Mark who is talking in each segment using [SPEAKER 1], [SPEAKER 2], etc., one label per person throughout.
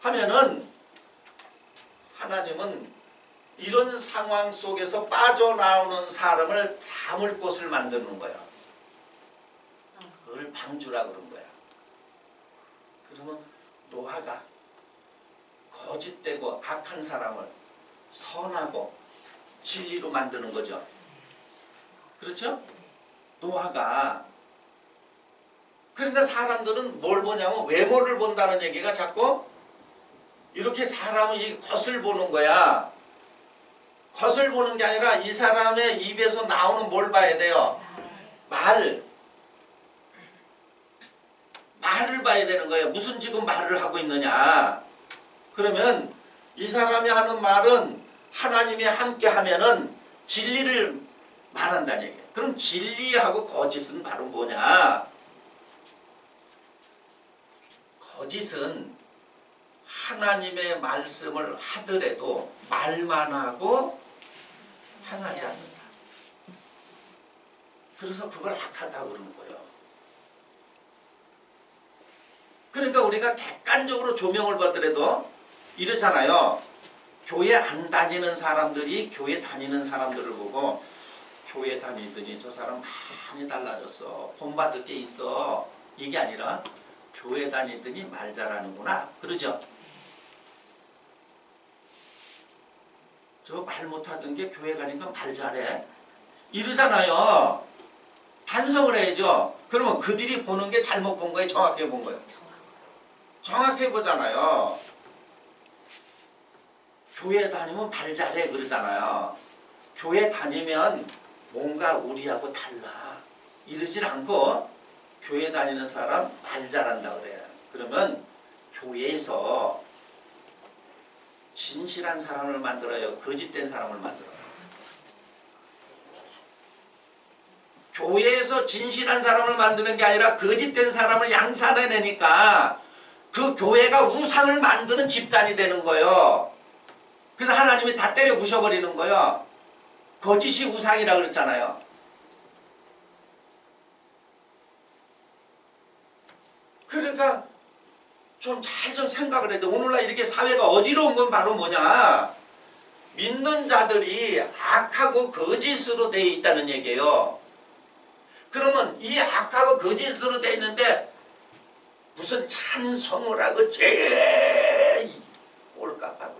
[SPEAKER 1] 하면은 하나님은 이런 상황 속에서 빠져나오는 사람을 담을 곳을 만드는 거야. 그걸 방주라 그런 거야. 그러면 노아가 거짓되고 악한 사람을 선하고 진리로 만드는 거죠. 그렇죠? 노아가. 그러니까 사람들은 뭘 보냐면 외모를 본다는 얘기가 자꾸 이렇게 사람의 이 겉을 보는 거야. 겉을 보는 게 아니라 이 사람의 입에서 나오는 뭘 봐야 돼요? 말을 봐야 되는 거예요. 무슨 지금 말을 하고 있느냐. 그러면 이 사람이 하는 말은 하나님이 함께 하면은 진리를 말한다는 얘기예요. 그럼 진리하고 거짓은 바로 뭐냐? 거짓은 하나님의 말씀을 하더라도 말만 하고 행하지 않는다. 그래서 그걸 악하다고 그러는 거예요. 그러니까 우리가 객관적으로 조명을 받더라도 이러잖아요. 교회 안 다니는 사람들이 교회 다니는 사람들을 보고 교회 다니더니 저 사람 많이 달라졌어. 본받을 게 있어. 이게 아니라 교회 다니더니 말 잘하는구나. 그러죠? 저 말 못하던 게 교회 가니까 말 잘해. 이러잖아요. 반성을 해야죠. 그러면 그들이 보는 게 잘못 본 거예요? 정확하게 본 거예요? 정확하게 보잖아요. 교회 다니면 말 잘해 그러잖아요. 교회 다니면 뭔가 우리하고 달라. 이러질 않고 교회 다니는 사람 말 잘한다 그래요. 그러면 교회에서 진실한 사람을 만들어요? 거짓된 사람을 만들어요? 교회에서 진실한 사람을 만드는 게 아니라 거짓된 사람을 양산해내니까 그 교회가 우상을 만드는 집단이 되는 거예요. 그래서 하나님이 다 때려 부셔버리는 거예요. 거짓이 우상이라 그랬잖아요. 그러니까 좀 잘 좀 생각을 해도 오늘날 이렇게 사회가 어지러운 건 바로 뭐냐? 믿는 자들이 악하고 거짓으로 되어 있다는 얘기예요. 그러면 이 악하고 거짓으로 되어 있는데 무슨 찬송을 하고 제일 꼴값하고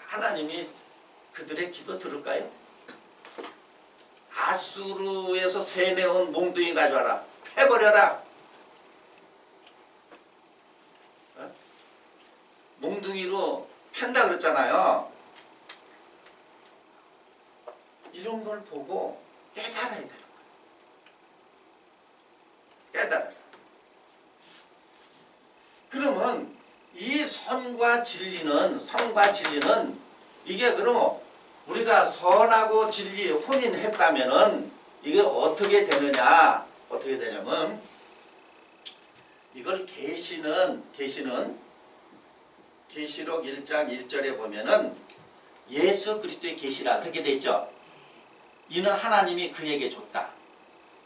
[SPEAKER 1] 하나님이 그들의 기도 들을까요? 아수르에서 세내온 몽둥이 가져와라. 패버려라. 어? 몽둥이로 팬다 그랬잖아요. 이런 걸 보고 깨달아야 되는 거예요. 깨달아라. 그러면 이 선과 진리는 이게 그럼 우리가 선하고 진리 혼인했다면은 이게 어떻게 되느냐? 어떻게 되냐면 이걸 계시록 1장 1절에 보면은 예수 그리스도의 계시라 그렇게 돼 있죠. 이는 하나님이 그에게 줬다.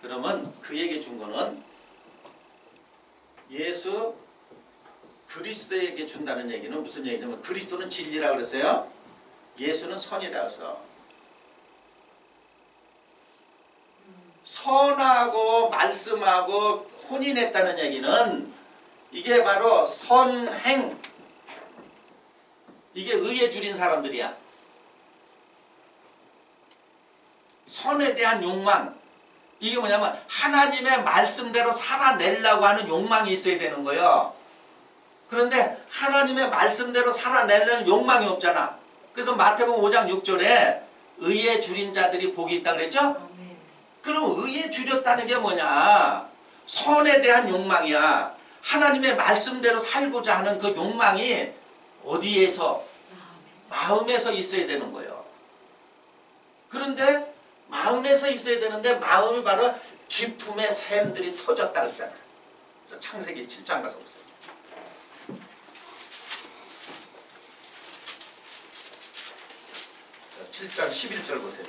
[SPEAKER 1] 그러면 그에게 준 거는 예수 그리스도에게 준다는 얘기는 무슨 얘기냐면 그리스도는 진리라고 그랬어요. 예수는 선이라서 선하고 말씀하고 혼인했다는 얘기는 이게 바로 선행, 이게 의에 줄인 사람들이야. 선에 대한 욕망, 이게 뭐냐면 하나님의 말씀대로 살아내려고 하는 욕망이 있어야 되는 거예요. 그런데 하나님의 말씀대로 살아내려는 욕망이 없잖아. 그래서 마태복음 5장 6절에 의에 줄인 자들이 복이 있다 그랬죠? 그럼 의에 줄였다는 게 뭐냐? 선에 대한 욕망이야. 하나님의 말씀대로 살고자 하는 그 욕망이 어디에서? 마음에서 있어야 되는 거예요. 그런데 마음에서 있어야 되는데 마음이 바로 기쁨의 샘들이 터졌다 그랬잖아. 창세기 7장 가서 보세요. 7장 11절 보세요.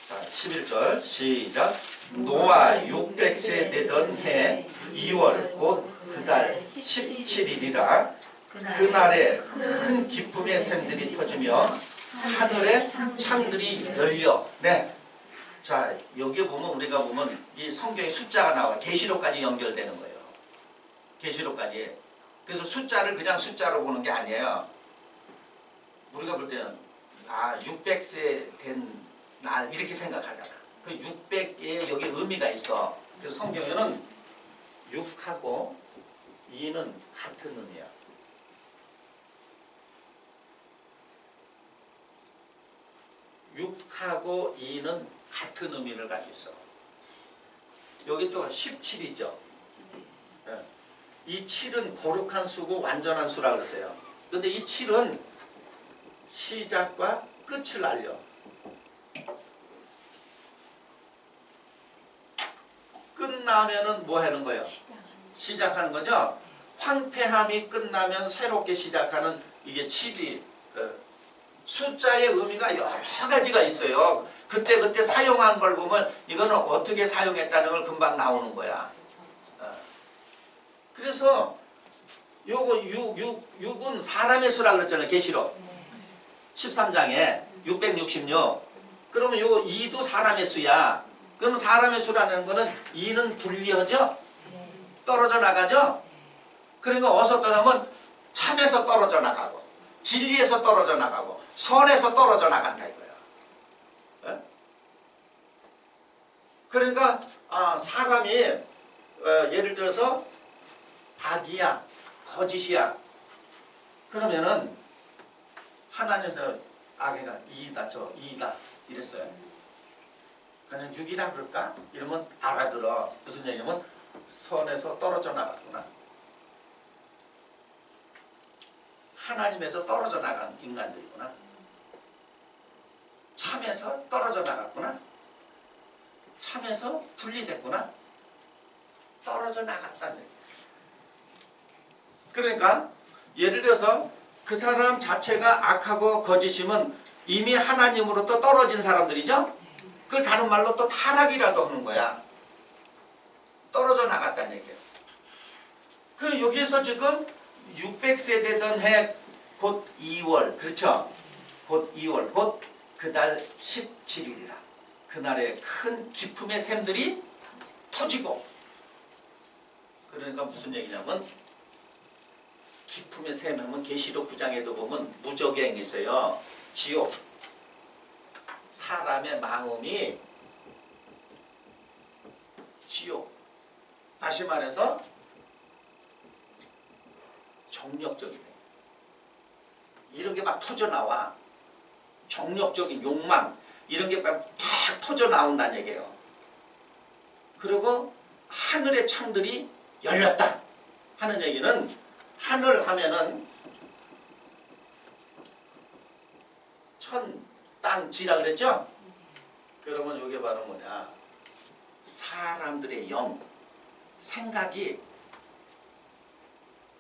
[SPEAKER 1] 자, 11절 시작. 노아 600세 되던 해 2월 곧 그달 17일이라 그날에 큰 기쁨의 샘들이 터지며 하늘의 창들이 열려. 네. 자, 여기 보면 우리가 보면 이 성경에 숫자가 나와. 계시록까지 연결되는 거예요. 계시록까지. 그래서 숫자를 그냥 숫자로 보는 게 아니에요. 우리가 볼 때는 600세 된 날 이렇게 생각하잖아. 그 600에 여기 의미가 있어. 그래서 성경에는 6하고 2는 같은 의미야. 6하고 2는 같은 의미를 가지고 있어. 여기 또 17이죠. 이 7은 거룩한 수고 완전한 수라 그랬어요. 근데 이 7은 시작과 끝을 알려. 끝나면은 뭐 하는 거예요? 시작하는 거죠. 황폐함이 끝나면 새롭게 시작하는 이게 7이 숫자의 의미가 여러 가지가 있어요. 그때 사용한 걸 보면 이거는 어떻게 사용했다는 걸 금방 나오는 거야. 그래서 요거 6은 사람의 수라 그랬잖아요. 계시록 13장에 666. 그러면 요거 2도 사람의 수야. 그럼 사람의 수라는 거는 2는 분리하죠? 떨어져 나가죠? 그러니까 어디서 떠나면 참에서 떨어져 나가고 진리에서 떨어져 나가고 선에서 떨어져 나간다 이거야. 네? 그러니까 사람이 예를 들어서 악이야 거짓이야 그러면은 하나님께서 악이가 2다 저 2다 이랬어요. 그냥 6이라 그럴까? 이러면 알아들어. 무슨 얘기냐면 선에서 떨어져 나갔구나. 하나님에서 떨어져 나간 인간들이구나. 참에서 떨어져 나갔구나. 참에서 분리됐구나. 떨어져 나갔다는 얘기야. 그러니까 예를 들어서 그 사람 자체가 악하고 거짓이면 이미 하나님으로부터 떨어진 사람들이죠? 그걸 다른 말로 또 타락이라도 하는 거야. 떨어져 나갔다는 얘기예요. 그 여기에서 지금 600세 되던 해 곧 2월 그렇죠? 곧 2월 곧 그달 17일이라 그날에 큰 기쁨의 샘들이 터지고 그러니까 무슨 얘기냐면 기쁨의 샘 하면 계시록 9장에도 보면 무적의 행이 있어요. 지옥 사람의 마음이 지옥 다시 말해서 정력적이네. 이런 게 막 터져나와. 정력적인 욕망 이런 게 막 탁 터져나온다는 얘기예요. 그리고 하늘의 창들이 열렸다 하는 얘기는 하늘 하면은 천, 땅, 지라 그랬죠? 그러면 이게 바로 뭐냐 사람들의 영, 생각이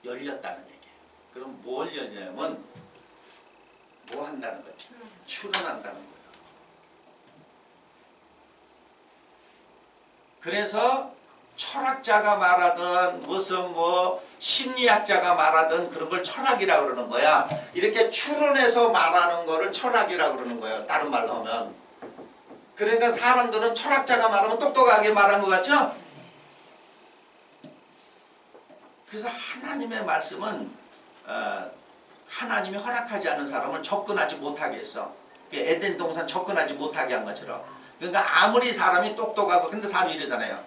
[SPEAKER 1] 열렸다는 얘기예요. 그럼 뭘 열냐면 뭐 한다는 거예요? 출현한다는 거예요. 그래서 철학자가 말하든 무슨 뭐 심리학자가 말하든 그런 걸 철학이라고 그러는 거야. 이렇게 추론해서 말하는 거를 철학이라고 그러는 거예요. 다른 말로 하면. 그러니까 사람들은 철학자가 말하면 똑똑하게 말한 것 같죠? 그래서 하나님의 말씀은 하나님이 허락하지 않은 사람을 접근하지 못하게 했어. 에덴 동산 접근하지 못하게 한 것처럼. 그러니까 아무리 사람이 똑똑하고 근데 사람이 이러잖아요.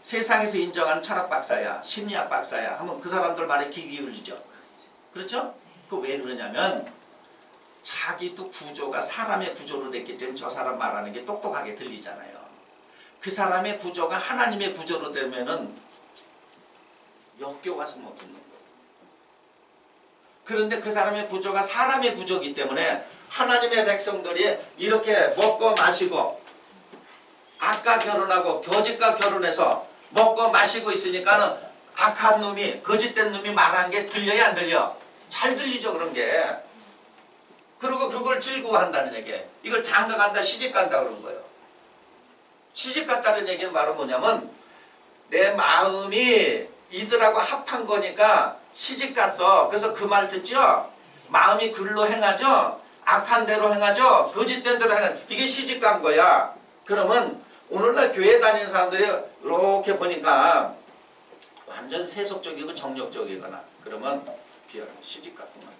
[SPEAKER 1] 세상에서 인정하는 철학 박사야 심리학 박사야 하면 그 사람들 말에 귀 기울이죠. 그렇죠? 그 왜 그러냐면 자기도 구조가 사람의 구조로 됐기 때문에 저 사람 말하는 게 똑똑하게 들리잖아요. 그 사람의 구조가 하나님의 구조로 되면은 역겨워서 못 듣는 거예요. 그런데 그 사람의 구조가 사람의 구조이기 때문에 하나님의 백성들이 이렇게 먹고 마시고 악과 결혼하고 거짓과 결혼해서 먹고 마시고 있으니까는 악한 놈이 거짓된 놈이 말하는 게 들려야 안 들려? 잘 들리죠 그런 게. 그리고 그걸 즐거워한다는 얘기예요. 이걸 장가간다 시집간다 그런 거예요. 시집갔다는 얘기는 바로 뭐냐면 내 마음이 이들하고 합한 거니까 시집갔어. 그래서 그 말 듣죠? 마음이 글로 행하죠? 악한 대로 행하죠? 거짓된 대로 행하죠? 이게 시집간 거야. 그러면 오늘날 교회 다니는 사람들이 이렇게 보니까 완전 세속적이고 정욕적이거나 그러면 시집갔구나.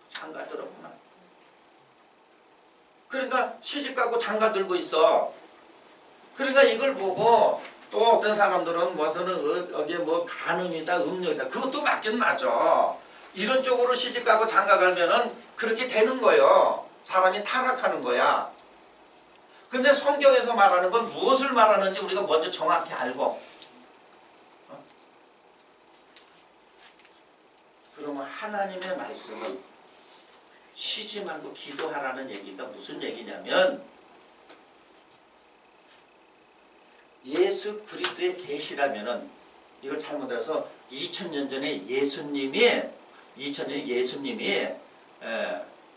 [SPEAKER 1] 장가들었구나. 그러니까 시집가고 장가들고 있어. 그러니까 이걸 보고 또 어떤 사람들은 무엇은 여기에 뭐 간음이다 음력이다 그것도 맞긴 맞아. 이런 쪽으로 시집가고 장가가면은 그렇게 되는 거예요. 사람이 타락하는 거야. 근데 성경에서 말하는 건 무엇을 말하는지 우리가 먼저 정확히 알고 그러면 하나님의 말씀은 쉬지 말고 기도하라는 얘기가 무슨 얘기냐면 예수 그리스도의 계시라면은 이걸 잘못 알아서 2000년 전에 예수님이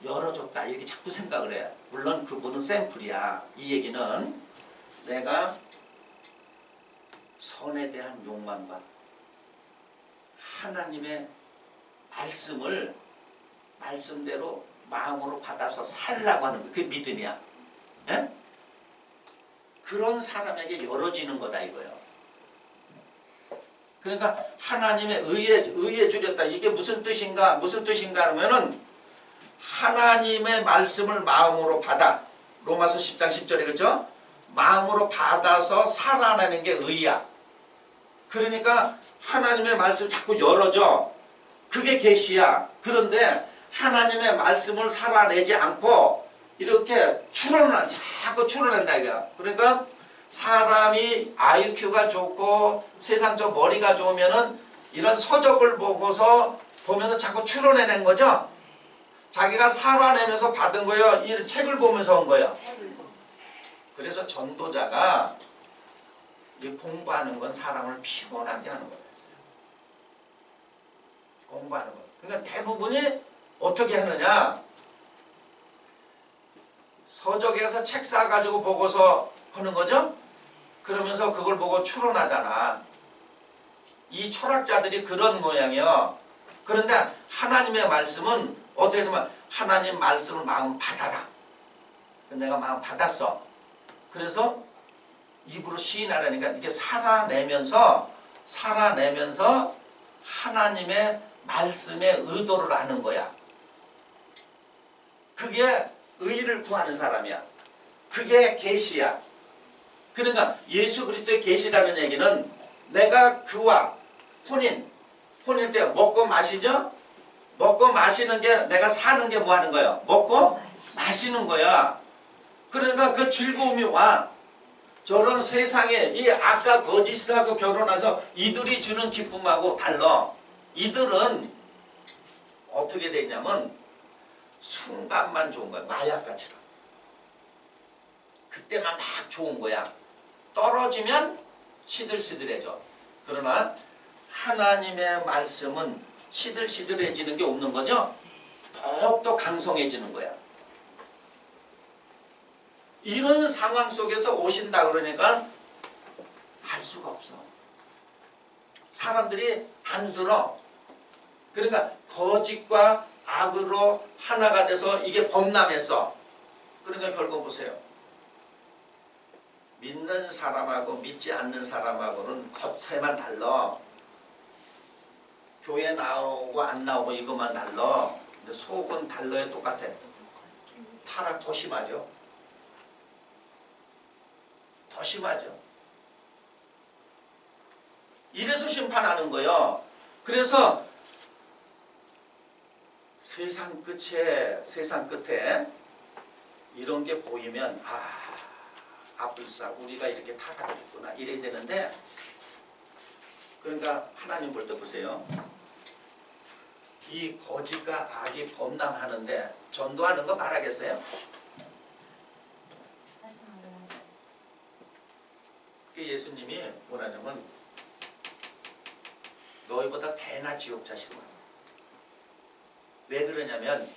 [SPEAKER 1] 열어줬다 이렇게 자꾸 생각을 해요. 물론 그분은 샘플이야. 이 얘기는 내가 선에 대한 욕망과 하나님의 말씀을 말씀대로 마음으로 받아서 살라고 하는 거. 그게 믿음이야. 에? 그런 사람에게 열어지는 거다 이거예요. 그러니까 하나님의 의에 주렸다. 이게 무슨 뜻인가? 무슨 뜻인가 하면은 하나님의 말씀을 마음으로 받아. 로마서 10장 10절에 그렇죠? 마음으로 받아서 살아내는 게 의야. 그러니까 하나님의 말씀을 자꾸 열어줘. 그게 계시야. 그런데 하나님의 말씀을 살아내지 않고 이렇게 자꾸 추론한다 이거야. 그러니까 사람이 IQ가 좋고 세상적 머리가 좋으면은 이런 서적을 보면서 자꾸 추론해낸 거죠. 자기가 살아내면서 받은 거예요. 이 책을 보면서 온 거예요. 그래서 전도자가 공부하는 건 사람을 피곤하게 하는 거예요. 공부하는 거. 그러니까 대부분이 어떻게 하느냐? 서적에서 책 사가지고 보고서 하는 거죠? 그러면서 그걸 보고 추론하잖아. 이 철학자들이 그런 모양이요. 그런데 하나님의 말씀은 어떻게 되면 하나님 말씀을 마음 받아라. 내가 마음 받았어. 그래서 입으로 시인하라니까 이게 살아내면서 하나님의 말씀의 의도를 아는 거야. 그게 의를 구하는 사람이야. 그게 계시야. 그러니까 예수 그리스도의 계시라는 얘기는 내가 그와 혼일 때 먹고 마시죠? 먹고 마시는 게 내가 사는 게 뭐 하는 거예요? 먹고 마시는 거야. 그러니까 그 즐거움이 와. 저런 세상에 이 아까 거짓하고 결혼해서 이들이 주는 기쁨하고 달라. 이들은 어떻게 되냐면 순간만 좋은 거야. 마약같이라. 그때만 막 좋은 거야. 떨어지면 시들시들해져. 그러나 하나님의 말씀은 시들시들해지는 게 없는 거죠. 더욱더 강성해지는 거야. 이런 상황 속에서 오신다 그러니까 할 수가 없어. 사람들이 안 들어. 그러니까 거짓과 악으로 하나가 돼서 이게 범람했어. 그러니까 결국 보세요. 믿는 사람하고 믿지 않는 사람하고는 겉에만 달라. 교회 나오고 안 나오고 이것만 달라. 근데 속은 달라요. 똑같아. 타락 더 심하죠. 더 심하죠. 이래서 심판하는 거예요. 그래서 세상 끝에 이런 게 보이면 아뿔싸 우리가 이렇게 타락했구나 이래야 되는데 그러니까 하나님 볼 때 보세요. 이 거짓과 악이 범람하는데 전도하는 거 말하겠어요? 예수님이 뭐라냐면 너희보다 배나 지옥 자식아. 왜 그러냐면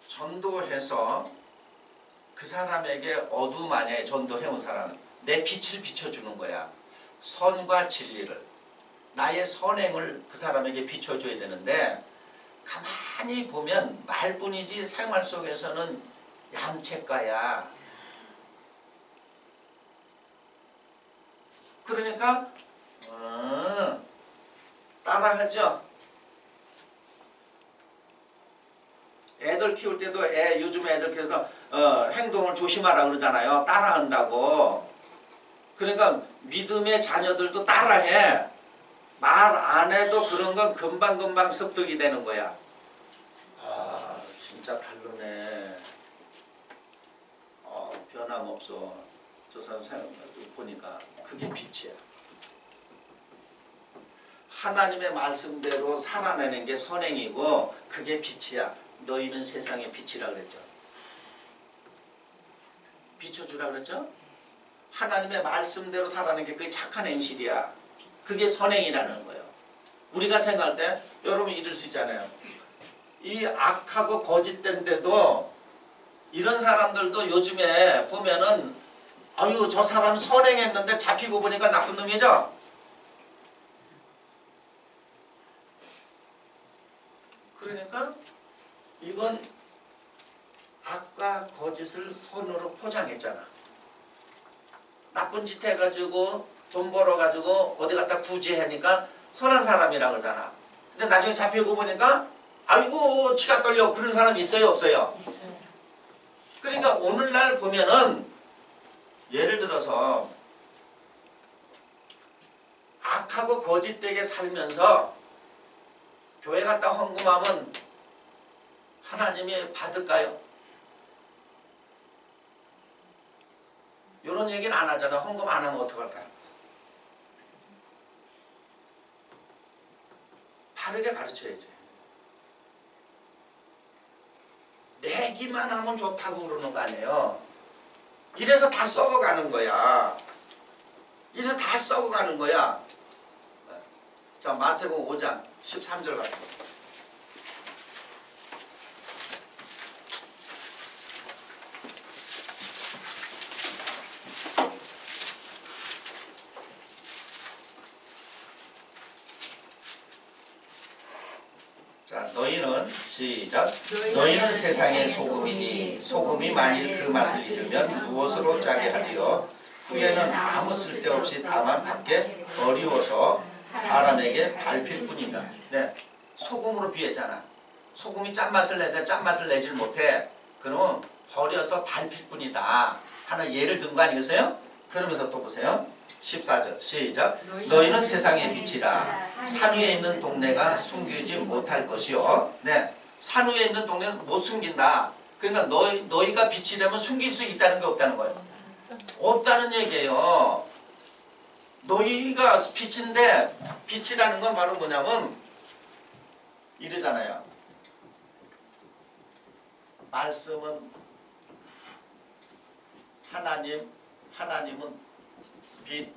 [SPEAKER 1] 전도해서 그 사람에게 어두움 안에 전도해온 사람 내 빛을 비춰주는 거야. 선과 진리를 나의 선행을 그 사람에게 비춰줘야 되는데 가만히 보면 말뿐이지 생활 속에서는 얌체가야. 그러니까 따라하죠. 애들 키울 때도 요즘 애들 그래서 행동을 조심하라 그러잖아요. 따라한다고. 그러니까 믿음의 자녀들도 따라해. 말 안 해도 그런 건 금방금방 습득이 되는 거야. 아 진짜 다르네. 변함없어. 저 사람 보니까 그게 빛이야. 하나님의 말씀대로 살아내는 게 선행이고 그게 빛이야. 너희는 세상의 빛이라 그랬죠. 비춰주라 그랬죠. 하나님의 말씀대로 살아내는 게 그게 착한 행실이야. 그게 선행이라는 거예요. 우리가 생각할 때 여러분 이럴 수 있잖아요. 이 악하고 거짓된데도 이런 사람들도 요즘에 보면은 아유 저 사람 선행했는데 잡히고 보니까 나쁜 놈이죠. 그러니까 이건 악과 거짓을 선으로 포장했잖아. 나쁜 짓 해가지고 돈 벌어가지고 어디 갔다 구제하니까 선한 사람이라 그러잖아. 근데 나중에 잡히고 보니까 아이고 치가 떨려 그런 사람이 있어요 없어요? 있어요. 그러니까 오늘날 보면은 예를 들어서 악하고 거짓되게 살면서 교회 갔다 헌금하면 하나님이 받을까요? 이런 얘기는 안 하잖아. 헌금 안 하면 어떡할까요? 바르게 가르쳐야지. 내기만 하면 좋다고 그러는 거 아니에요. 이래서 다 썩어가는 거야. 이래서 다 썩어가는 거야. 자, 마태복음 5장 13절 같은 거. 자, 너희는 시작. 너희는 세상의 소금이니 소금이 만일 그 맛을 잃으면 무엇으로 짜게 하리요? 후에는 아무 쓸데없이 다만 밖에 어리워서 사람에게 밟힐 뿐이다. 네, 소금으로 비했잖아. 소금이 짠맛을 내는데 짠맛을 내질 못해. 그러면 버려서 밟힐 뿐이다. 하나 예를 든 거 아니겠어요? 그러면서 또 보세요. 14절 시작. 너희는 세상의 빛이라. 산 위에 있는 동네가 숨기지 못할 것이요. 네, 산 위에 있는 동네는 못 숨긴다. 그러니까 너희가 빛이라면 숨길 수 있다는 게 없다는 거예요. 없다는 얘기예요. 너희가 빛인데 빛이라는 건 바로 뭐냐면 이러잖아요. 말씀은 하나님은 빛,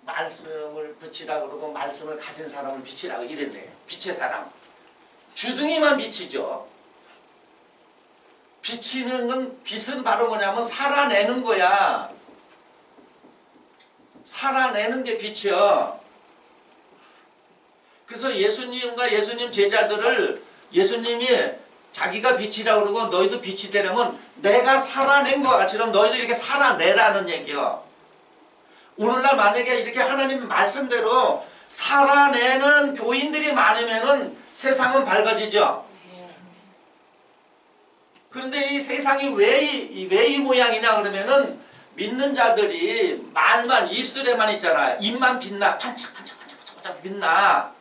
[SPEAKER 1] 말씀을 빛이라고 그러고 말씀을 가진 사람을 빛이라고 이랬대요. 빛의 사람. 주둥이만 빛이죠. 비치는 건 빛은 바로 뭐냐면 살아내는 거야. 살아내는 게 빛이야. 그래서 예수님과 예수님 제자들을 예수님이 자기가 빛이라고 그러고 너희도 빛이 되려면 내가 살아낸 것처럼 너희도 이렇게 살아내라는 얘기야. 오늘날 만약에 이렇게 하나님 말씀대로 살아내는 교인들이 많으면은 세상은 밝아지죠. 그런데 이 세상이 왜 이 모양이냐 그러면은 믿는 자들이 말만 입술에만 있잖아. 입만 빛나. 반짝반짝 빛나.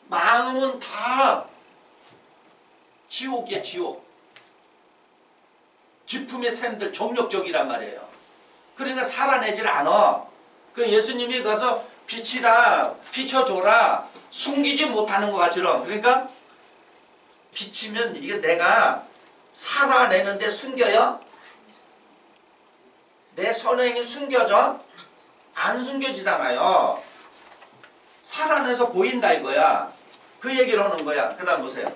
[SPEAKER 1] 마음은 다 지옥이야 지옥. 기품의 샘들 정력적이란 말이에요. 그러니까 살아내질 않아. 그 예수님이 가서 빛이라 비춰줘라. 숨기지 못하는 것 같처럼. 그러니까 비치면 이게 내가 살아내는데 숨겨요? 내 선행이 숨겨져? 안 숨겨지잖아요. 살아내서 보인다 이거야. 그 얘기를 하는 거야. 그 다음 보세요.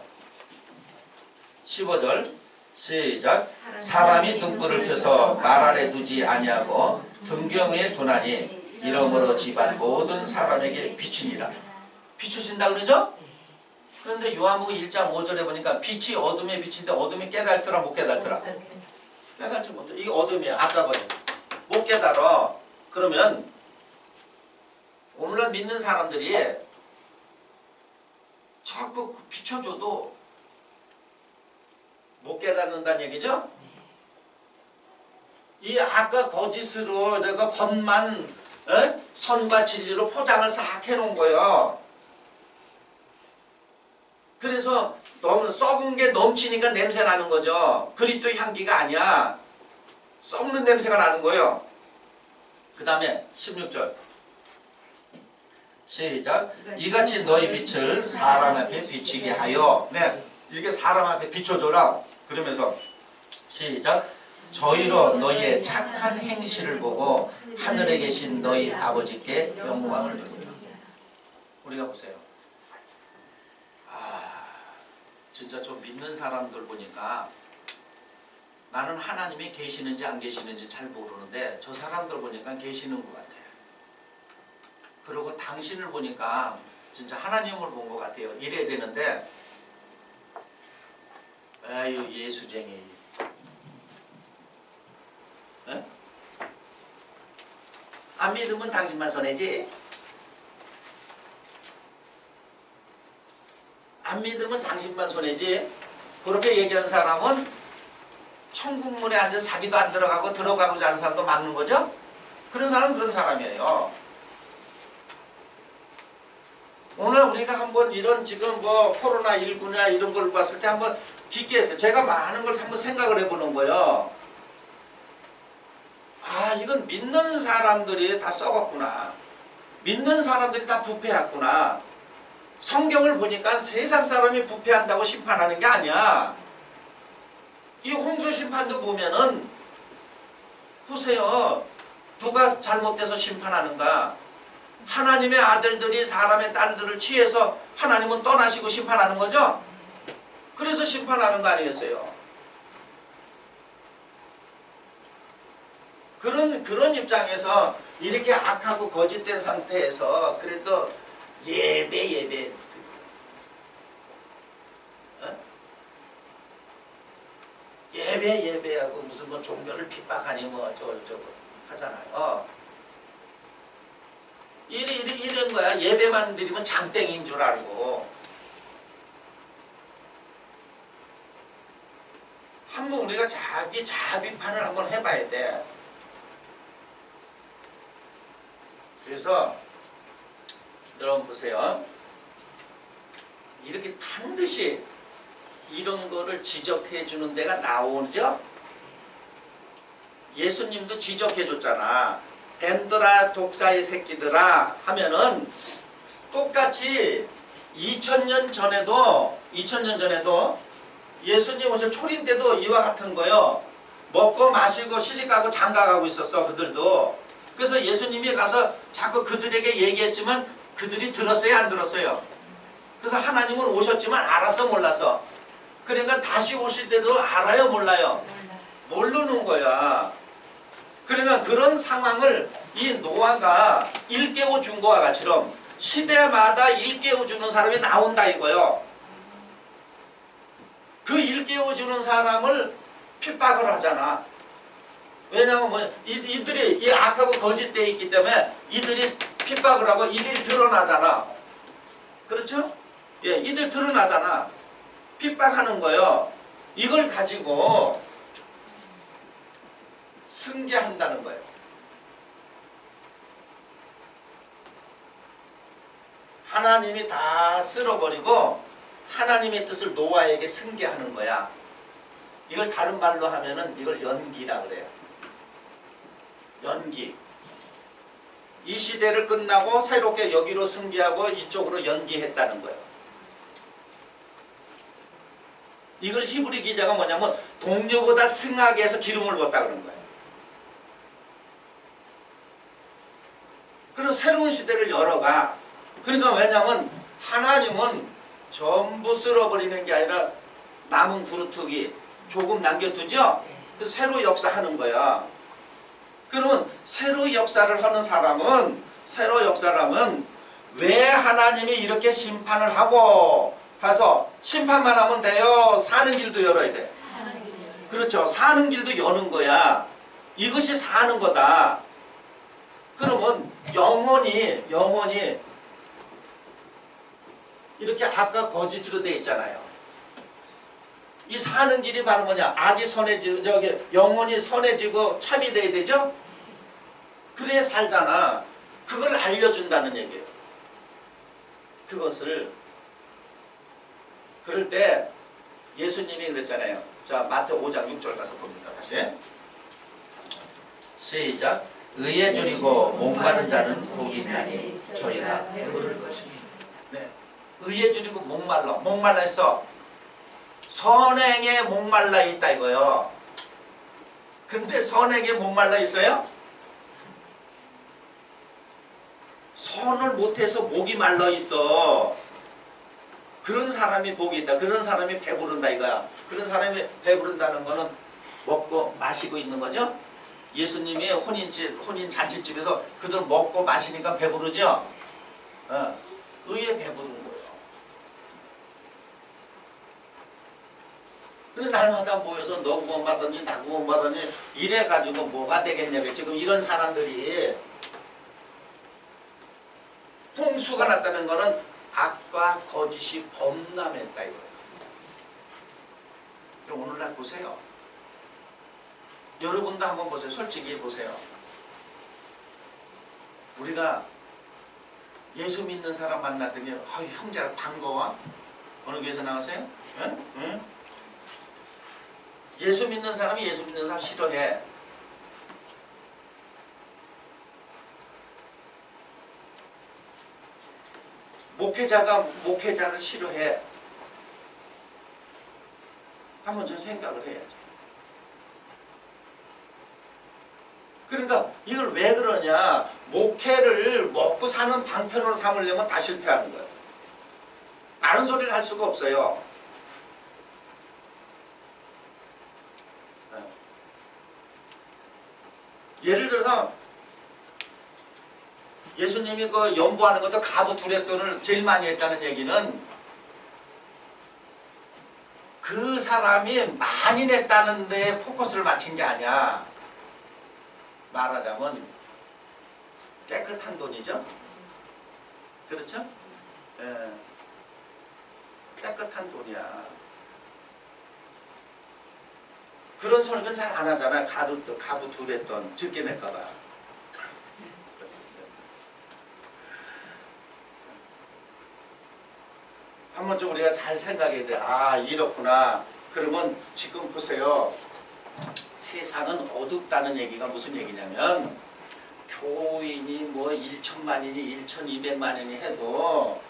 [SPEAKER 1] 15절 시작. 사람이 등불을 켜서 말 아래 두지 아니하고 등경 위에 두나니 이러므로 집안 모든 사람에게 비치니라. 비추신다 그러죠? 그런데 요한복음 1장 5절에 보니까 빛이 어둠에 비친데 어둠이 깨달더라 못 깨달더라? 깨달지 못해. 이게 어둠이야. 아까 보니 못 깨달아. 그러면 오늘날 믿는 사람들이 자꾸 비춰줘도 못 깨닫는다는 얘기죠? 이 아까 거짓으로 내가 겉만 선과 진리로 포장을 싹 해놓은 거예요. 그래서 너무 썩은 게 넘치니까 냄새 나는 거죠. 그리스도 향기가 아니야. 썩는 냄새가 나는 거예요. 그 다음에 16절 시작. 이같이 너희 빛을 사람 앞에 비치게 하여. 네, 이렇게 사람 앞에 비춰줘라. 그러면서 시작. 저희로 너희의 착한 행실을 보고 하늘에 계신 너희 아버지께 영광을 돌리라. 우리가 보세요. 진짜 좀 믿는 사람들 보니까 나는 하나님이 계시는지 안 계시는지 잘 모르는데 저 사람들 보니까 계시는 것 같아요. 그리고 당신을 보니까 진짜 하나님을 본 것 같아요. 이래야 되는데 아유 예수쟁이. 에? 안 믿으면 당신만 손해지. 안 믿으면 당신만 손해지. 그렇게 얘기하는 사람은 천국문에 앉아서 자기도 안 들어가고 들어가고자 하는 사람도 막는 거죠. 그런 사람은 그런 사람이에요. 오늘 우리가 한번 이런 지금 뭐 코로나19나 이런 걸 봤을 때 한번 깊게 했어요. 제가 많은 걸 한번 생각을 해보는 거예요. 이건 믿는 사람들이 다 썩었구나. 믿는 사람들이 다 부패했구나. 성경을 보니까 세상 사람이 부패한다고 심판하는 게 아니야. 이 홍수 심판도 보면은 보세요. 누가 잘못돼서 심판하는가? 하나님의 아들들이 사람의 딸들을 취해서 하나님은 떠나시고 심판하는 거죠? 그래서 심판하는 거 아니겠어요? 그런 입장에서 이렇게 악하고 거짓된 상태에서 그래도 예배 예배하고 무슨 뭐 종교를 핍박하니 뭐 저거 하잖아요. 이런 거야. 예배만 드리면 장땡인 줄 알고. 한번 우리가 자기 자비판을 한번 해봐야 돼. 그래서 여러분 보세요. 이렇게 반드시 이런 거를 지적해 주는 데가 나오죠? 예수님도 지적해 줬잖아. 뱀들아 독사의 새끼들아 하면은 똑같이 2000년 전에도 예수님 오실 초림 때도 이와 같은 거요. 먹고 마시고 시집가고 장가가고 있었어. 그들도. 그래서 예수님이 가서 자꾸 그들에게 얘기했지만 그들이 들었어요 안 들었어요? 그래서 하나님은 오셨지만 알았어 몰랐어? 그러니까 다시 오실 때도 알아요 몰라요? 모르는 거야. 그러니까 그런 상황을 이 노아가 일깨워 준 거와 같이럼 시대마다 일깨워 주는 사람이 나온다 이거요. 그 일깨워 주는 사람을 핍박을 하잖아. 왜냐하면 뭐 이들이 이 악하고 거짓되어 있기 때문에 이들이 핍박을 하고 이들이 드러나잖아. 그렇죠? 예, 이들 드러나잖아. 핍박하는 거요. 이걸 가지고 승계한다는 거예요. 하나님이 다 쓸어버리고 하나님의 뜻을 노아에게 승계하는 거야. 이걸 다른 말로 하면은 이걸 연기라 그래요. 연기. 이 시대를 끝나고 새롭게 여기로 승계하고 이쪽으로 연기했다는 거예요. 이걸 히브리 기자가 뭐냐면 동료보다 승하게 해서 기름을 붓다 그런 거예요. 그래서 새로운 시대를 열어가. 그러니까 왜냐면 하나님은 전부 쓸어버리는 게 아니라 남은 구루투기 조금 남겨두죠? 그래서 새로 역사하는 거야. 그러면 새로 역사를 하는 사람은 왜 하나님이 이렇게 심판을 하고 해서 심판만 하면 돼요? 사는 길도 열어야 돼. 그렇죠. 사는 길도 여는 거야. 이것이 사는 거다. 그러면 영원히 이렇게 아까 거짓으로 돼 있잖아요. 이 사는 길이 바로 뭐냐? 악이 선해지고 영혼이 선해지고 참이 돼야 되죠? 그래야 살잖아. 그걸 알려준다는 얘기예요. 그것을 그럴 때 예수님이 그랬잖아요. 자, 마태오 5장 6절 가서 봅니다. 다시 시작. 의에 줄이고 목마른 자는 복이 있나니 저희가 배부를 것입니다. 네. 의에 줄이고 목말라 있어. 선행에 목말라 있다 이거요. 근데 선행에 목말라 있어요? 선을 못해서 목이 말라 있어. 그런 사람이 복이 있다. 그런 사람이 배부른다 이거야. 그런 사람이 배부른다는 거는 먹고 마시고 있는 거죠. 예수님이 혼인 잔치집에서 그들 먹고 마시니까 배부르죠. 의에 배부른 거예요. 근데 날마다 모여서 너 구원받았니 나 구원받았니 이래가지고 뭐가 되겠냐고. 지금 이런 사람들이 홍수가 났다는 거는 악과 거짓이 범람했다 이거예요. 그럼 오늘날 보세요. 여러분도 한번 보세요. 솔직히 보세요. 우리가 예수 믿는 사람 만났더니 형제라 반가워? 어느 교회에서 나오세요? 응? 응? 예수 믿는 사람이 예수 믿는 사람 싫어해. 목회자가 목회자를 싫어해. 한번 좀 생각을 해야지. 그러니까 이걸 왜 그러냐. 목회를 먹고 사는 방편으로 삼으려면 다 실패하는 거예요. 다른 소리를 할 수가 없어요. 예를 들어서 예수님이 그 연보하는 것도 가부 두렛돈을 제일 많이 했다는 얘기는 그 사람이 많이 냈다는 데 포커스를 맞춘 게 아니야. 말하자면 깨끗한 돈이죠. 그렇죠? 예. 깨끗한 돈이야. 그런 설교는 잘 안 하잖아. 가부 두렛돈 적게 낼까봐. 한 번쯤 우리가 잘 생각해야 돼. 아, 이렇구나. 그러면 지금 보세요. 세상은 어둡다는 얘기가 무슨 얘기냐면 교인이 뭐 1천만이니 1,200만이니 해도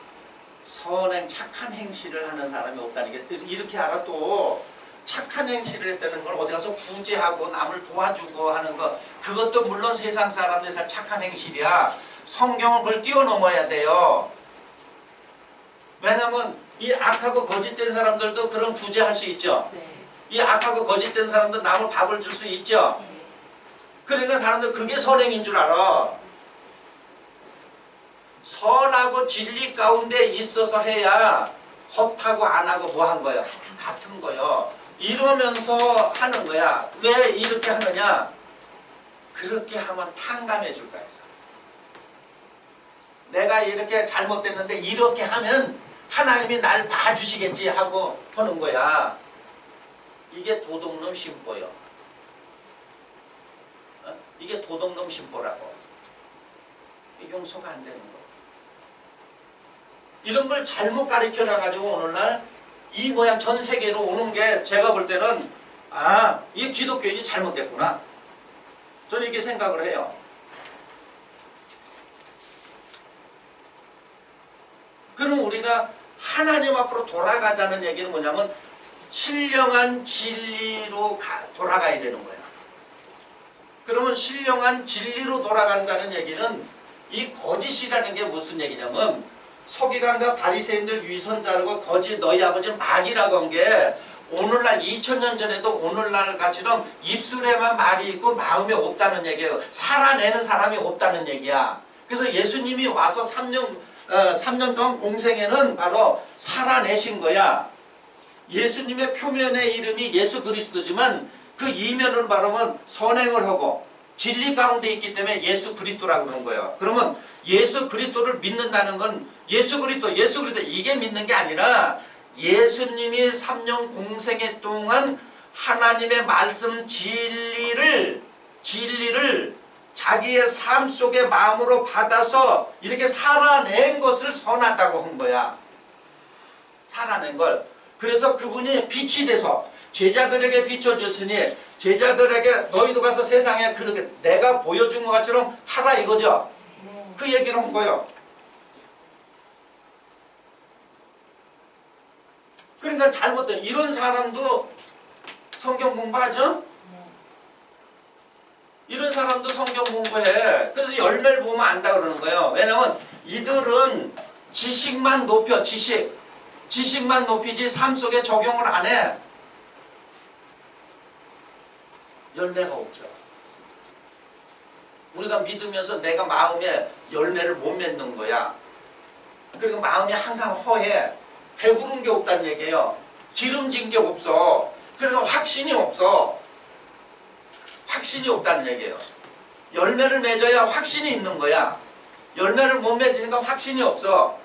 [SPEAKER 1] 선행 착한 행실을 하는 사람이 없다는 게 이렇게 알아. 또 착한 행실을 했다는 걸 어디 가서 구제하고 남을 도와주고 하는 거 그것도 물론 세상 사람들 잘 착한 행실이야. 성경은 그걸 뛰어넘어야 돼요. 왜냐면 이 악하고 거짓된 사람들도 그런 구제할 수 있죠. 네. 이 악하고 거짓된 사람도 남을 밥을 줄 수 있죠. 네. 그러니까 사람들 그게 선행인 줄 알아. 선하고 진리 가운데 있어서 해야 헛하고 안 하고 뭐 한 거예요? 같은 거예요. 이러면서 하는 거야. 왜 이렇게 하느냐? 그렇게 하면 탕감해 줄 거야. 내가 이렇게 잘못됐는데 이렇게 하면 하나님이 날 봐주시겠지 하고 하는 거야. 이게 도둑놈 심보요. 이게 도둑놈 심보라고. 용서가 안 되는 거. 이런 걸 잘못 가르쳐놔가지고 오늘날 이 모양 전 세계로 오는 게 제가 볼 때는 아, 이 기독교인이 잘못됐구나. 저는 이렇게 생각을 해요. 그럼 우리가 하나님 앞으로 돌아가자는 얘기는 뭐냐면 신령한 진리로 돌아가야 되는 거야. 그러면 신령한 진리로 돌아간다는 얘기는 이 거짓이라는 게 무슨 얘기냐면 서기관과 바리새인들 위선자라고 거짓 너희 아버지는 마귀라고 한 게 오늘날 2000년 전에도 오늘날 같이는 입술에만 말이 있고 마음이 없다는 얘기예요. 살아내는 사람이 없다는 얘기야. 그래서 예수님이 와서 3년 동안 공생애는 바로 살아내신 거야. 예수님의 표면의 이름이 예수 그리스도지만 그 이면을 바르면 선행을 하고 진리 가운데 있기 때문에 예수 그리스도라고 그러는 거예요. 그러면 예수 그리스도를 믿는다는 건 예수 그리스도 이게 믿는 게 아니라 예수님이 3년 공생애 동안 하나님의 말씀 진리를 자기의 삶 속에 마음으로 받아서 이렇게 살아낸 것을 선하다고 한 거야. 살아낸 걸. 그래서 그분이 빛이 돼서 제자들에게 비춰주시니 제자들에게 너희도 가서 세상에 그렇게 내가 보여준 것 같처럼 하라 이거죠. 그 얘기를 한 거예요. 그러니까 잘못된 이런 사람도 성경 공부하죠? 이런 사람도 성경 공부해. 그래서 열매를 보면 안다 그러는 거예요. 왜냐면 이들은 지식만 높여. 지식만 높이지 삶 속에 적용을 안 해. 열매가 없죠. 우리가 믿으면서 내가 마음에 열매를 못 맺는 거야. 그리고 마음이 항상 허해. 배부른 게 없다는 얘기예요. 기름진 게 없어. 그래서 확신이 없어. 확신이 없다는 얘기예요. 열매를 맺어야 확신이 있는 거야. 열매를 못 맺으니까 확신이 없어.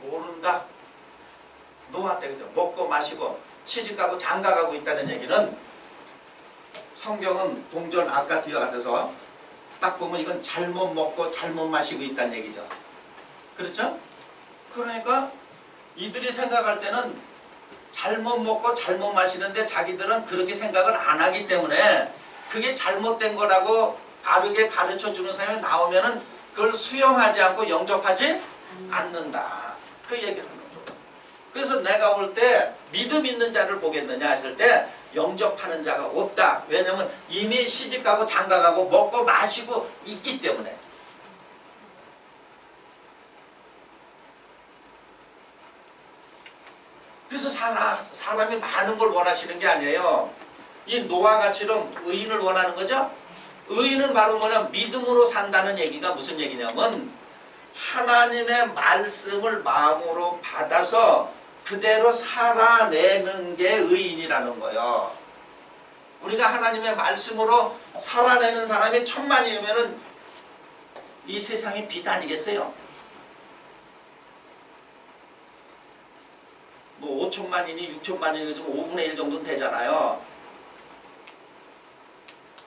[SPEAKER 1] 모른다. 노아 때 그죠. 먹고 마시고 시집가고 장가가고 있다는 얘기는 성경은 동전 아까티와 같아서 딱 보면 이건 잘못 먹고 잘못 마시고 있다는 얘기죠. 그렇죠? 그러니까 이들이 생각할 때는 잘못 먹고 잘못 마시는데 자기들은 그렇게 생각을 안 하기 때문에 그게 잘못된 거라고 바르게 가르쳐주는 사람이 나오면은 그걸 수용하지 않고 영접하지 않는다. 그 얘기를 하는 거죠. 그래서 내가 올 때 믿음 있는 자를 보겠느냐 했을 때 영접하는 자가 없다. 왜냐하면 이미 시집가고 장가가고 먹고 마시고 있기 때문에. 그래서 사람이 많은 걸 원하시는 게 아니에요. 이 노아가처럼 의인을 원하는 거죠. 의인은 바로 뭐냐, 믿음으로 산다는 얘기가 무슨 얘기냐면 하나님의 말씀을 마음으로 받아서 그대로 살아내는 게 의인이라는 거예요. 우리가 하나님의 말씀으로 살아내는 사람이 1000만이면은 이 세상이 빛 아니겠어요? 뭐 5천만이니 6천만이니 좀 5분의 1 정도는 되잖아요.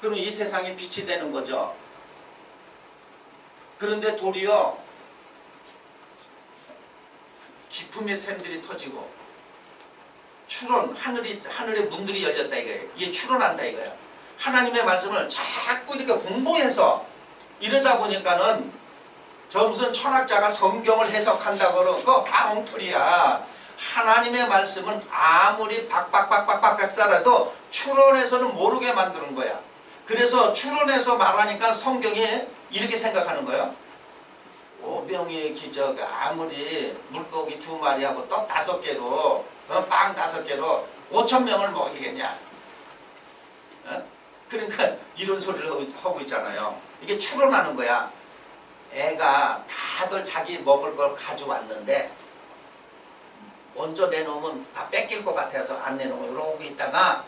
[SPEAKER 1] 그럼 이 세상이 빛이 되는 거죠. 그런데 도리어 기품의 샘들이 터지고 추론, 하늘의 문들이 열렸다 이거예요. 이게 추론한다 이거예요. 하나님의 말씀을 자꾸 이렇게 공부해서 이러다 보니까는 저 무슨 철학자가 성경을 해석한다고 그러고 그거 다 엉터리야. 하나님의 말씀은 아무리 박박박박박 살아도 추론해서는 모르게 만드는 거야. 그래서 추론해서 말하니까 성경이 이렇게 생각하는 거예요. 오병이의 기적 아무리 물고기 2마리하고 떡 5개로 빵 5개로 5,000명을 먹이겠냐. 그러니까 이런 소리를 하고 있잖아요. 이게 추론하는 거야. 애가 다들 자기 먹을 걸 가져왔는데 먼저 내놓으면 다 뺏길 것 같아서 안 내놓으면 이러고 있다가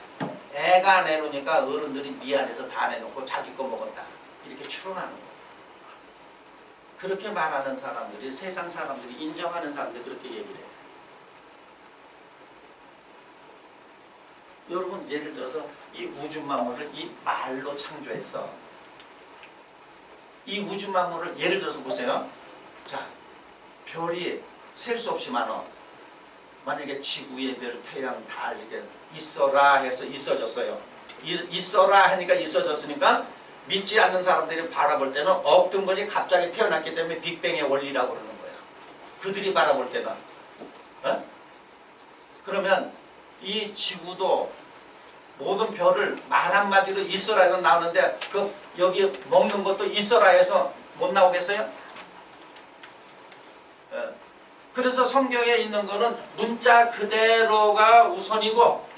[SPEAKER 1] 애가 내놓으니까 어른들이 미안해서 다 내놓고 자기 거 먹었다. 이렇게 추론하는 거예요. 그렇게 말하는 사람들이, 세상 사람들이 인정하는 사람들이 그렇게 얘기를 해요. 여러분 예를 들어서 이 우주 만물을 이 말로 창조했어. 이 우주 만물을 예를 들어서 보세요. 자, 별이 셀 수 없이 많아. 만약에 지구의 별, 태양, 달 이렇게 있어라 해서 있어졌어요. 있어라 하니까 있어졌으니까 믿지 않는 사람들이 바라볼 때는 없던 것이 갑자기 태어났기 때문에 빅뱅의 원리라고 그러는 거야. 그들이 바라볼 때는. 그러면 이 지구도 모든 별을 말 한마디로 있어라 해서 나오는데 그 여기 먹는 것도 있어라 해서 못 나오겠어요? 그래서 성경에 있는 거는 문자 그대로가 우선이고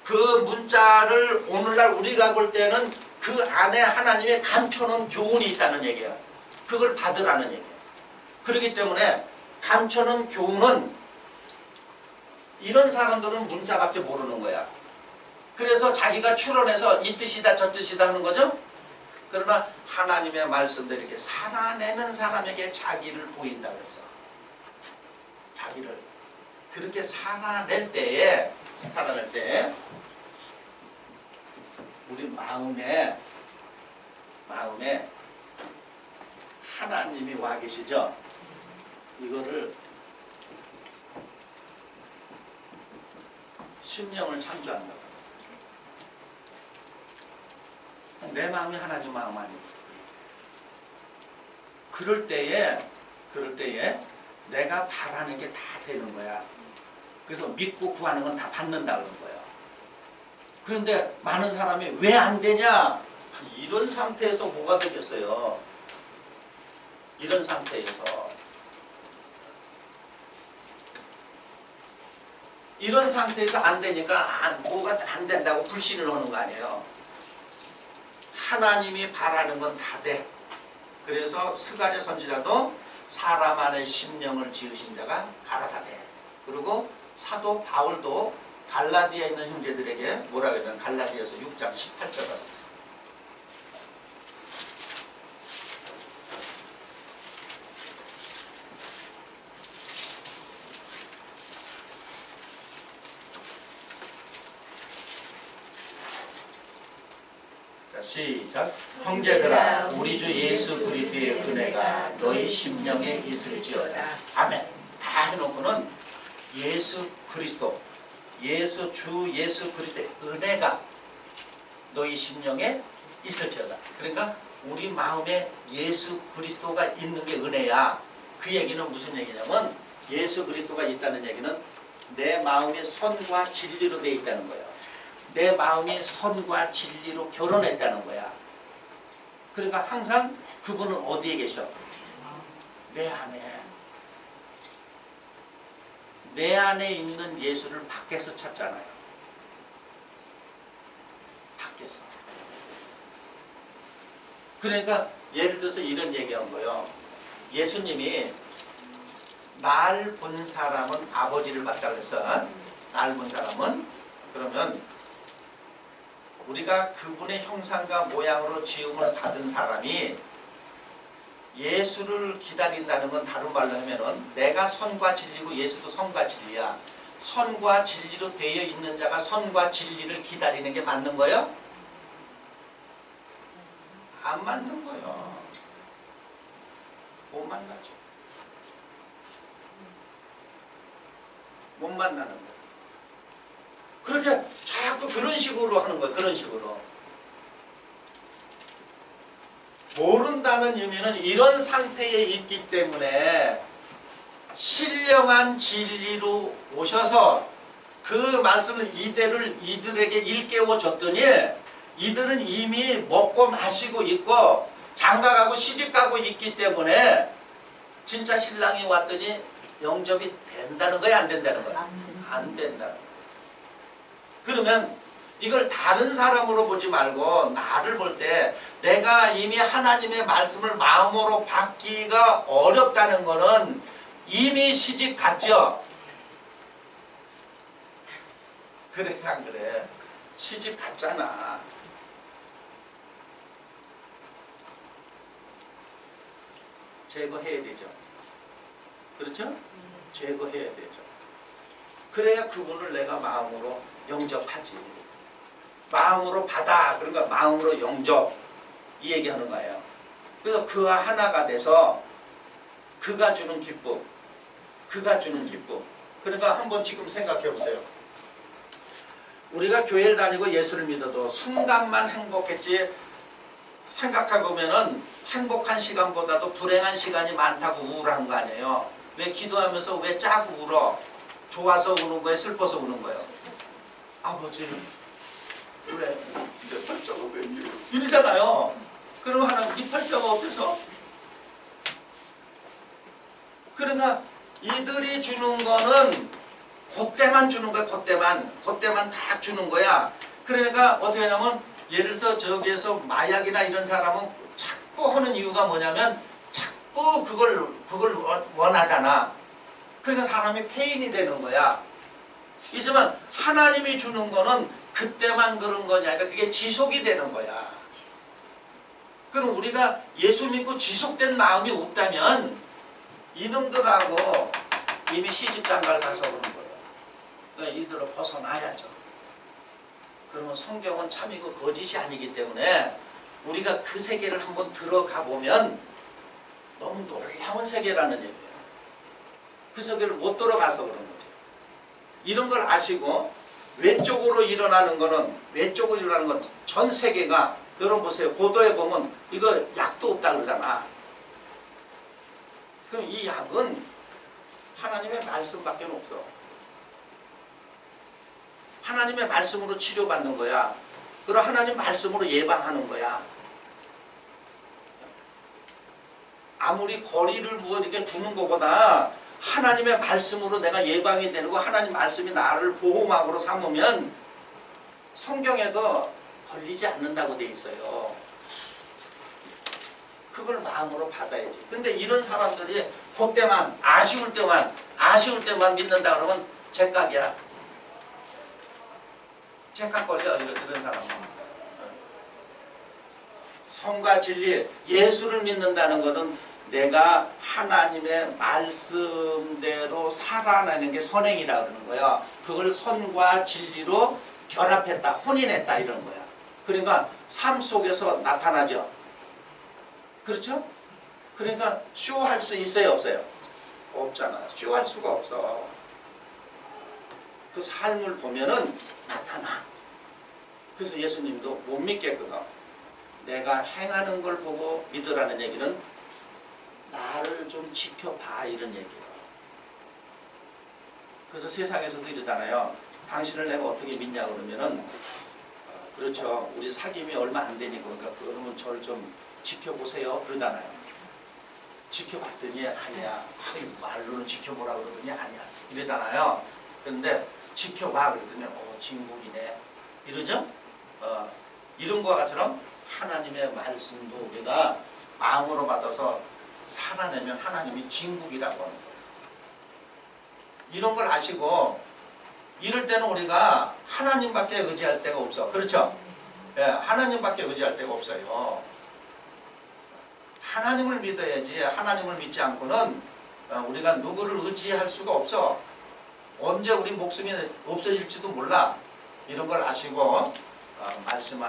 [SPEAKER 1] 그 문자를 오늘날 우리가 볼 때는 그 안에 하나님의 감춰놓은 교훈이 있다는 얘기예요. 그걸 받으라는 얘기예요. 그렇기 때문에 감춰놓은 교훈은 이런 사람들은 문자밖에 모르는 거야. 그래서 자기가 추론해서 이 뜻이다 저 뜻이다 하는 거죠. 그러나 하나님의 말씀대로 이렇게 살아내는 사람에게 자기를 보인다 그랬어. 자기를 그렇게 살아낼 때에 우리 마음에 하나님이 와 계시죠. 이거를 심령을 창조한다. 내 마음이 하나님 마음 아니었어. 그럴 때에 내가 바라는 게 다 되는 거야. 그래서 믿고 구하는 건 다 받는다 그런 거야. 그런데 많은 사람이 왜 안 되냐? 이런 상태에서 뭐가 되겠어요? 이런 상태에서 안 되니까 뭐가 안 된다고 불신을 하는 거 아니에요. 하나님이 바라는 건 다 돼. 그래서 스가랴 선지자도 사람 안에 심령을 지으신 자가 가라사대. 그리고 사도 바울도 갈라디아에 있는 형제들에게 뭐라 그러냐면 갈라디아서 6장 18절 가서 시작. 형제들아 우리 주 예수 그리스도의 은혜가 너희 심령에 있을지어다. 아멘. 다 해놓고는 예수 그리스도 주 예수 그리스도의 은혜가 너희 심령에 있을지어다. 그러니까 우리 마음에 예수 그리스도가 있는 게 은혜야. 그 얘기는 무슨 얘기냐면 예수 그리스도가 있다는 얘기는 내 마음이 선과 진리로 되어 있다는 거예요. 내 마음이 선과 진리로 결혼했다는 거야. 그러니까 항상 그분은 어디에 계셔? 내 안에. 내 안에 있는 예수를 밖에서 찾잖아요. 밖에서. 그러니까 예를 들어서 이런 얘기한 거예요. 예수님이 날 본 사람은 아버지를 봤다 그래서 날 본 사람은 그러면 우리가 그분의 형상과 모양으로 지음을 받은 사람이 예수를 기다린다는 건 다른 말로 하면은 내가 선과 진리고 예수도 선과 진리야. 선과 진리로 되어 있는 자가 선과 진리를 기다리는 게 맞는 거예요? 안 맞는 거예요. 못 만나죠. 못 만나는 거예요. 그렇게 자꾸 그런 식으로 하는 거예요. 그런 식으로. 모른다는 의미는 이런 상태에 있기 때문에 신령한 진리로 오셔서 그 말씀을 이들에게 일깨워 줬더니 이들은 이미 먹고 마시고 있고 장가가고 시집가고 있기 때문에 진짜 신랑이 왔더니 영접이 된다는 거야, 안 된다는 거야? 안 된다는 거야. 그러면 이걸 다른 사람으로 보지 말고 나를 볼 때 내가 이미 하나님의 말씀을 마음으로 받기가 어렵다는 거는 이미 시집 갔죠? 그래 안 그래? 시집 갔잖아. 제거해야 되죠. 그렇죠? 제거해야 되죠. 그래야 그분을 내가 마음으로 영접하지. 마음으로 받아. 그러니까 마음으로 영접. 이 얘기하는 거예요. 그래서 그와 하나가 돼서 그가 주는 기쁨. 그가 주는 기쁨. 그러니까 한번 지금 생각해 보세요. 우리가 교회를 다니고 예수를 믿어도 순간만 행복했지 생각해 보면은 행복한 시간보다도 불행한 시간이 많다고 우울한 거 아니에요. 왜 기도하면서 왜 짜고 울어? 좋아서 우는 거예요? 슬퍼서 우는 거예요? 아버지 왜? 내 팔자가 왜 이래? 이러잖아요. 그럼 하나님 네 팔자가 어때서? 그러나 이들이 주는 거는 그때만 주는 거야. 그때만 다 주는 거야. 그러니까 어떻게 하냐면 예를 들어서 저기에서 마약이나 이런 사람은 자꾸 하는 이유가 뭐냐면 자꾸 그걸 원하잖아. 그러니까 사람이 폐인이 되는 거야. 이지만 하나님이 주는 거는 그때만 그런 거냐. 그러니까 그게 지속이 되는 거야. 그럼 우리가 예수 믿고 지속된 마음이 없다면 이놈들하고 이미 시집장가를 가서 그런 거예요. 그러니까 이들을 벗어나야죠. 그러면 성경은 참 이거 거짓이 아니기 때문에 우리가 그 세계를 한번 들어가 보면 너무 놀라운 세계라는 얘기예요. 그 세계를 못 들어가서 그런 거죠. 이런 걸 아시고 외적으로 일어나는 건 전 세계가 여러분 보세요. 고도에 보면 이거 약도 없다 그러잖아. 그럼 이 약은 하나님의 말씀밖에 없어. 하나님의 말씀으로 치료받는 거야. 그리고 하나님 말씀으로 예방하는 거야. 아무리 거리를 뭐 이렇게 두는 것보다 하나님의 말씀으로 내가 예방이 되는 거, 하나님 말씀이 나를 보호막으로 삼으면 성경에도 걸리지 않는다고 돼 있어요. 그걸 마음으로 받아야지. 근데 이런 사람들이 그때만 아쉬울 때만 믿는다 그러면 죗각이야. 죗각 걸려 이런 사람은. 성과 진리, 예수를 믿는다는 것은 내가 하나님의 말씀대로 살아내는 게 선행이라 그러는 거야. 그걸 선과 진리로 결합했다, 혼인했다 이런 거야. 그러니까 삶 속에서 나타나죠. 그렇죠? 그러니까 쇼할 수 있어요, 없어요? 없잖아. 쇼할 수가 없어. 그 삶을 보면은 나타나. 그래서 예수님도 못 믿겠거든. 내가 행하는 걸 보고 믿으라는 얘기는 나를 좀 지켜봐 이런 얘기예요. 그래서 세상에서도 이러잖아요. 당신을 내가 어떻게 믿냐 그러면은 그렇죠. 우리 사귐이 얼마 안 되니까 그러면 저를 좀 지켜보세요 그러잖아요. 지켜봤더니 아니야. 말로는 지켜보라 그러더니 아니야. 이러잖아요. 그런데 지켜봐 그랬더니 진국이네. 이러죠? 이런 것처럼 하나님의 말씀도 우리가 마음으로 받아서 살아내면 하나님이 진국이라고 하는 거예요. 이런 걸 아시고 이럴 때는 우리가 하나님밖에 의지할 데가 없어. 그렇죠? 예, 하나님밖에 의지할 데가 없어요. 하나님을 믿어야지. 하나님을 믿지 않고는 우리가 누구를 의지할 수가 없어. 언제 우리 목숨이 없어질지도 몰라. 이런 걸 아시고 말씀